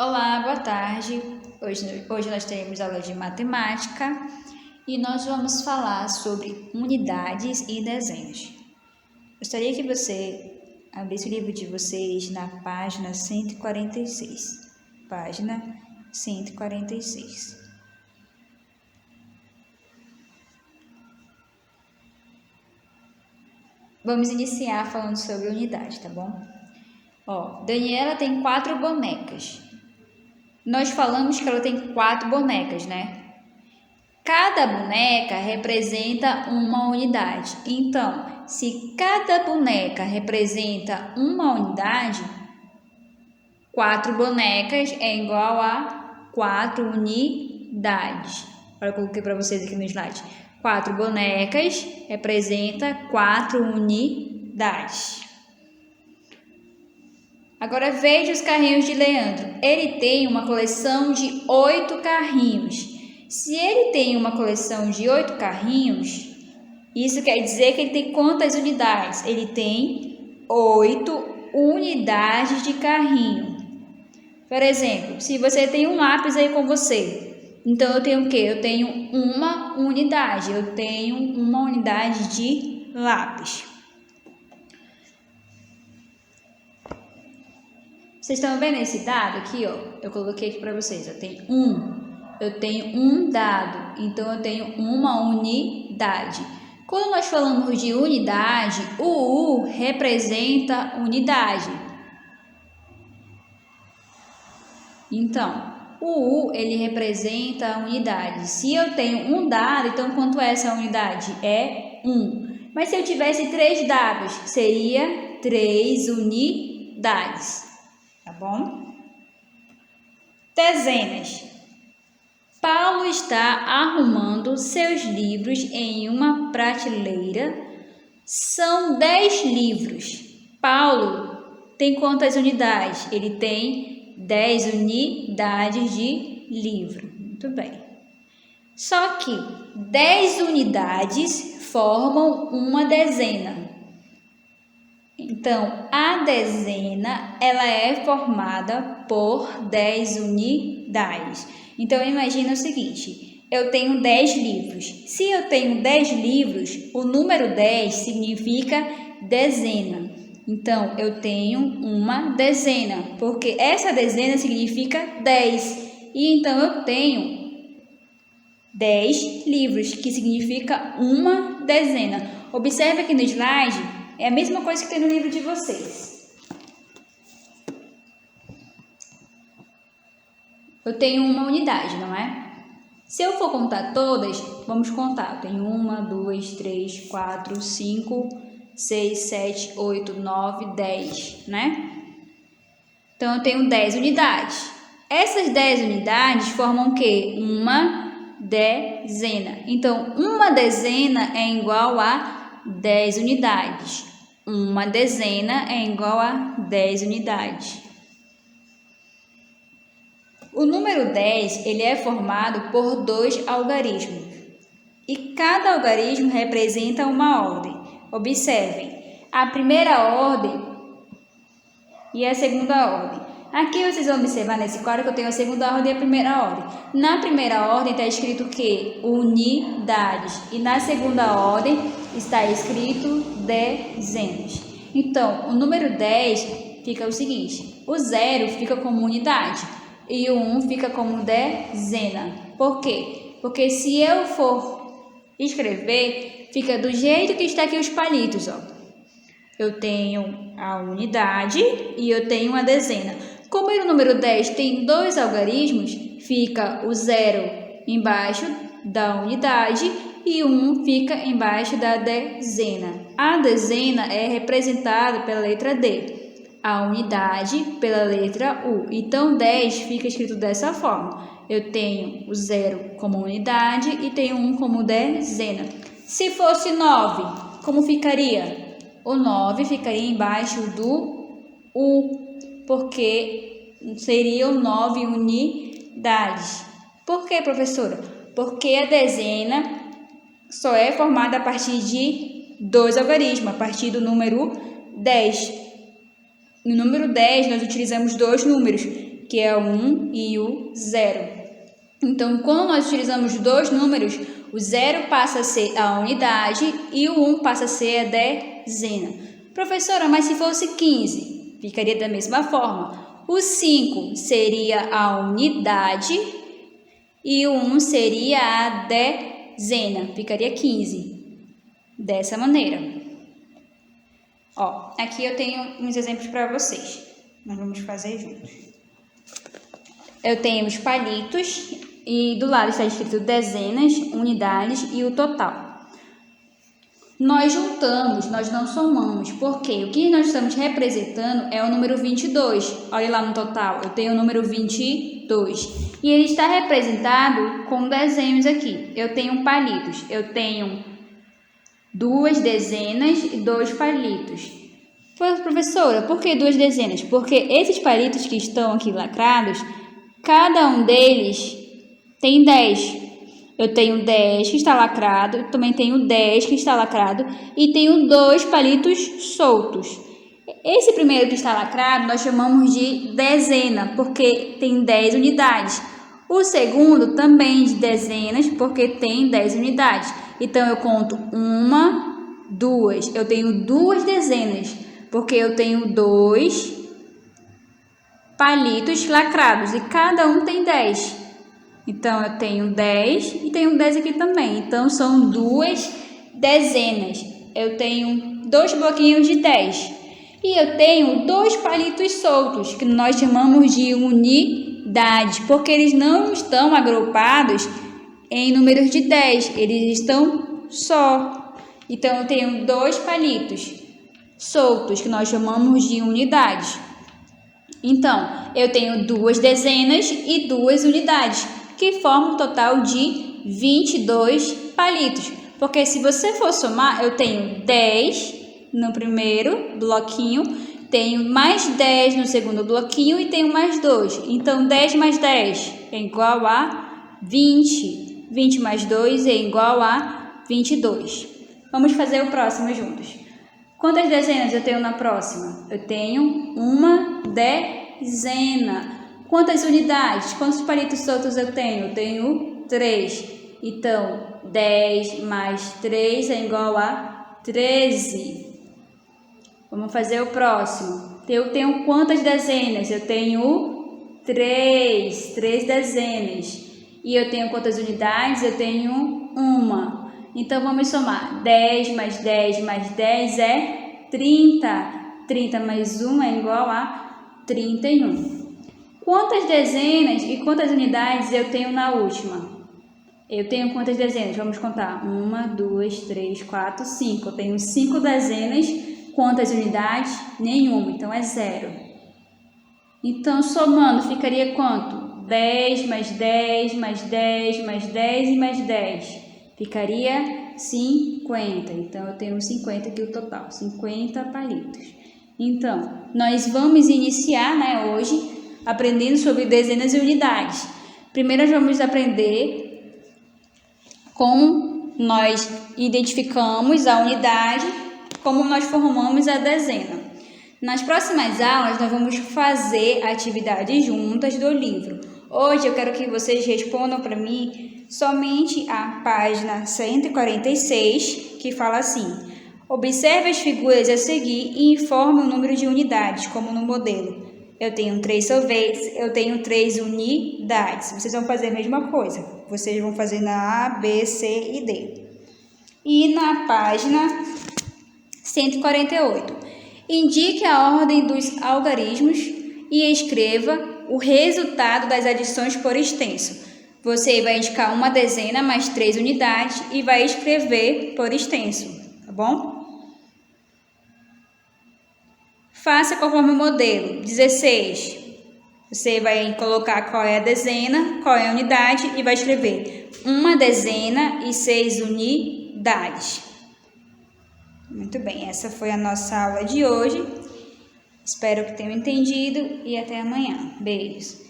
Olá, boa tarde. Hoje nós teremos aula de matemática e nós vamos falar sobre unidades e dezenas. Gostaria que você abrisse o livro de vocês na página 146. Página 146. Vamos iniciar falando sobre unidade, tá bom? Daniela tem 4 bonecas. Nós falamos que ela tem 4 bonecas, né? Cada boneca representa uma unidade. Então, se cada boneca representa uma unidade, 4 bonecas é igual a 4 unidades. Olha, eu coloquei para vocês aqui no slide. 4 bonecas representa 4 unidades. Agora veja os carrinhos de Leandro. Ele tem uma coleção de 8 carrinhos. Se ele tem uma coleção de 8 carrinhos, isso quer dizer que ele tem quantas unidades? Ele tem 8 unidades de carrinho. Por exemplo, se você tem um lápis aí com você, então eu tenho o quê? Eu tenho uma unidade. Eu tenho uma unidade de lápis. Vocês estão vendo esse dado aqui, ó? Eu coloquei aqui para vocês. Eu tenho um dado, então eu tenho uma unidade. Quando nós falamos de unidade, o U representa unidade. Então, o U ele representa a unidade. Se eu tenho um dado, então quanto é essa unidade? É 1. Mas se eu tivesse 3 dados, seria 3 unidades. Tá bom? Dezenas. Paulo está arrumando seus livros em uma prateleira. São 10 livros. Paulo tem quantas unidades? Ele tem 10 unidades de livro. Muito bem. Só que 10 unidades formam uma dezena. Então, a dezena, ela é formada por 10 unidades. Então, imagina o seguinte, eu tenho 10 livros. Se eu tenho 10 livros, o número 10 significa dezena. Então, eu tenho uma dezena, porque essa dezena significa 10. E então, eu tenho 10 livros, que significa uma dezena. Observe aqui no slide. É a mesma coisa que tem no livro de vocês. Eu tenho uma unidade, não é? Se eu for contar todas, vamos contar. Eu tenho 1, 2, 3, 4, 5, 6, 7, 8, 9, 10, né? Então, eu tenho 10 unidades. Essas 10 unidades formam o quê? Uma dezena. Então, uma dezena é igual a 10 unidades. Uma dezena é igual a 10 unidades. O número 10, ele é formado por 2 algarismos. E cada algarismo representa uma ordem. Observem, a primeira ordem e a segunda ordem. Aqui vocês vão observar nesse quadro que eu tenho a segunda ordem e a primeira ordem. Na primeira ordem está escrito o quê? Unidades. E na segunda ordem está escrito dezenas. Então, o número 10 fica o seguinte. O 0 fica como unidade e o 1 fica como dezena. Por quê? Porque se eu for escrever, fica do jeito que está aqui os palitos, ó. Eu tenho a unidade e eu tenho a dezena. Como o número 10 tem 2 algarismos, fica o 0 embaixo da unidade e o 1 fica embaixo da dezena. A dezena é representada pela letra D, a unidade pela letra U. Então, 10 fica escrito dessa forma. Eu tenho o 0 como unidade e tenho 1 como dezena. Se fosse 9, como ficaria? O 9 ficaria embaixo do U, porque seriam 9 unidades. Por quê, professora? Porque a dezena só é formada a partir de 2 algarismos, a partir do número 10. No número 10, nós utilizamos 2 números. que é o 1 e o 0. Então, quando nós utilizamos dois números, o 0 passa a ser a unidade e o 1 passa a ser a dezena. Professora, mas se fosse 15, ficaria da mesma forma. O 5 seria a unidade e o 1 seria a dezena, ficaria 15. Dessa maneira. Ó, aqui eu tenho uns exemplos para vocês. Nós vamos fazer juntos. Eu tenho os palitos e do lado está escrito dezenas, unidades e o total. Nós juntamos, nós não somamos, porque o que nós estamos representando é o número 22. Olha lá no total, eu tenho o número 22. E ele está representado com desenhos aqui. Eu tenho palitos, eu tenho 2 dezenas e 2 palitos. Professora, por que 2 dezenas? Porque esses palitos que estão aqui lacrados, cada um deles tem 10. Eu tenho 10 que está lacrado, eu também tenho 10 que está lacrado e tenho 2 palitos soltos. Esse primeiro que está lacrado nós chamamos de dezena, porque tem 10 unidades. O segundo também de dezenas, porque tem 10 unidades. Então, eu conto 1, 2. Eu tenho 2 dezenas, porque eu tenho 2 palitos lacrados e cada um tem 10. Então, eu tenho 10 e tenho 10 aqui também. Então, são 2 dezenas. Eu tenho 2 bloquinhos de 10. E eu tenho 2 palitos soltos, que nós chamamos de unidade, porque eles não estão agrupados em números de 10. Eles estão só. Então, eu tenho 2 palitos soltos, que nós chamamos de unidades. Então, eu tenho 2 dezenas e 2 unidades, que formam um total de 22 palitos. Porque se você for somar, eu tenho 10 no primeiro bloquinho, tenho mais 10 no segundo bloquinho e tenho mais 2. Então, 10 mais 10 é igual a 20. 20 mais 2 é igual a 22. Vamos fazer o próximo juntos. Quantas dezenas eu tenho na próxima? Eu tenho uma dezena. Quantas unidades? Quantos palitos soltos eu tenho? Eu tenho 3. Então, 10 mais 3 é igual a 13. Vamos fazer o próximo. Eu tenho quantas dezenas? Eu tenho 3 dezenas. E eu tenho quantas unidades? Eu tenho 1. Então, vamos somar. 10 mais 10 mais 10 é 30. 30 mais 1 é igual a 31. Quantas dezenas e quantas unidades eu tenho na última? Eu tenho quantas dezenas? Vamos contar. 1, 2, 3, 4, 5. Eu tenho 5 dezenas. Quantas unidades? Nenhuma. Então, é 0. Então, somando, ficaria quanto? 10 mais 10 mais 10 mais 10 e mais 10. Ficaria 50. Então, eu tenho 50 aqui o total. 50 palitos. Então, nós vamos iniciar, hoje, aprendendo sobre dezenas e unidades. Primeiro, nós vamos aprender como nós identificamos a unidade, como nós formamos a dezena. Nas próximas aulas, nós vamos fazer atividades juntas do livro. Hoje, eu quero que vocês respondam para mim somente a página 146, que fala assim: observe as figuras a seguir e informe o número de unidades, como no modelo. Eu tenho 3 sorvetes, eu tenho 3 unidades. Vocês vão fazer a mesma coisa. Vocês vão fazer na A, B, C e D. E na página 148, indique a ordem dos algarismos e escreva o resultado das adições por extenso. Você vai indicar uma dezena mais 3 unidades e vai escrever por extenso, tá bom? Faça conforme o modelo. 16. Você vai colocar qual é a dezena, qual é a unidade e vai escrever uma dezena e 6 unidades. Muito bem, essa foi a nossa aula de hoje. Espero que tenham entendido e até amanhã. Beijos.